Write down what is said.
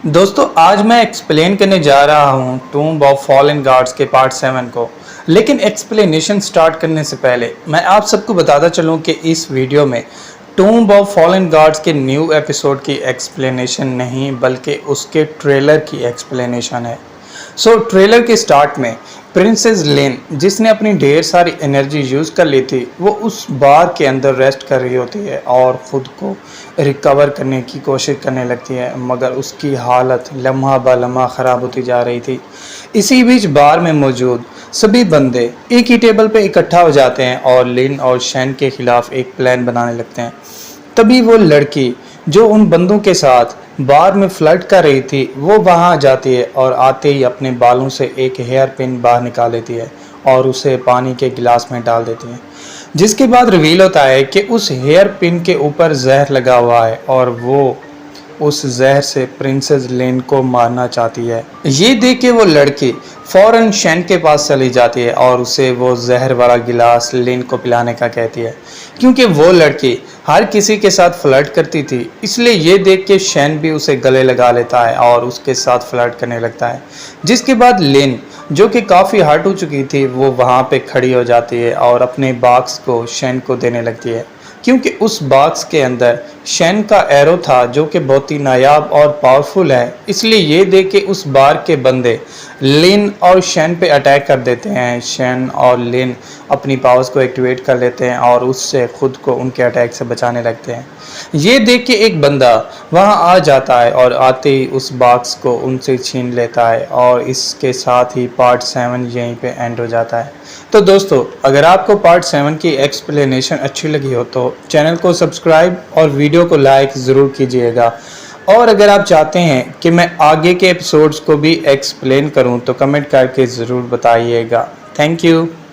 दोस्तों आज मैं एक्सप्लेन करने जा रहा हूँ टूम्ब ऑफ फॉलन गॉड्स के पार्ट 7 को। लेकिन एक्सप्लेनेशन स्टार्ट करने से पहले मैं आप सबको बताता चलूँ कि इस वीडियो में टूम्ब ऑफ फॉलन गॉड्स के न्यू एपिसोड की एक्सप्लेनेशन नहीं बल्कि उसके ट्रेलर की एक्सप्लेनेशन है। ट्रेलर के स्टार्ट में प्रिंसेस लेन जिसने अपनी ढेर सारी एनर्जी यूज़ कर ली थी वो उस बार के अंदर रेस्ट कर रही होती है और ख़ुद को रिकवर करने की कोशिश करने लगती है, मगर उसकी हालत लम्हा ब लम्हा ख़राब होती जा रही थी। इसी बीच बार में मौजूद सभी बंदे एक ही टेबल पे इकट्ठा हो जाते हैं और लिन और शैन के ख़िलाफ़ एक प्लान बनाने लगते हैं। तभी वो लड़की जो उन बंदों के साथ बार में फ्लर्ट कर रही थी वो वहां आ जाती है और आते ही अपने बालों से एक हेयर पिन बाहर निकाल लेती है और उसे पानी के गिलास में डाल देती है, जिसके बाद रिवील होता है कि उस हेयर पिन के ऊपर जहर लगा हुआ है और वो उस जहर से प्रिंसेस लेन को मारना चाहती है। ये देख के वो लड़की फौरन शैन के पास चली जाती है और उसे वो जहर वाला गिलास लेन को पिलाने का कहती है, क्योंकि वो लड़की हर किसी के साथ फ्लर्ट करती थी। इसलिए ये देख के शैन भी उसे गले लगा लेता है और उसके साथ फ्लर्ट करने लगता है। जिसके बाद लेन जो कि काफ़ी हर्ट हो चुकी थी वो वहाँ पे खड़ी हो जाती है और अपने बॉक्स को शैन को देने लगती है, क्योंकि उस बॉक्स के अंदर शैन का एरो था जो कि बहुत ही नायाब और पावरफुल है। इसलिए ये देख के उस बार के बंदे लिन और शैन पे अटैक कर देते हैं। शैन और लिन अपनी पावर्स को एक्टिवेट कर लेते हैं और उससे खुद को उनके अटैक से बचाने लगते हैं। ये देख के एक बंदा वहां आ जाता है और आते ही उस बॉक्स को उनसे छीन लेता है और इसके साथ ही पार्ट 7 यहीं पे एंड हो जाता है। तो दोस्तों अगर आपको पार्ट 7 की एक्सप्लेनेशन अच्छी लगी हो तो चैनल को सब्सक्राइब और वीडियो को लाइक ज़रूर कीजिएगा। और अगर आप चाहते हैं कि मैं आगे के एपिसोड्स को भी एक्सप्लेन करूं तो कमेंट करके ज़रूर बताइएगा। Thank you.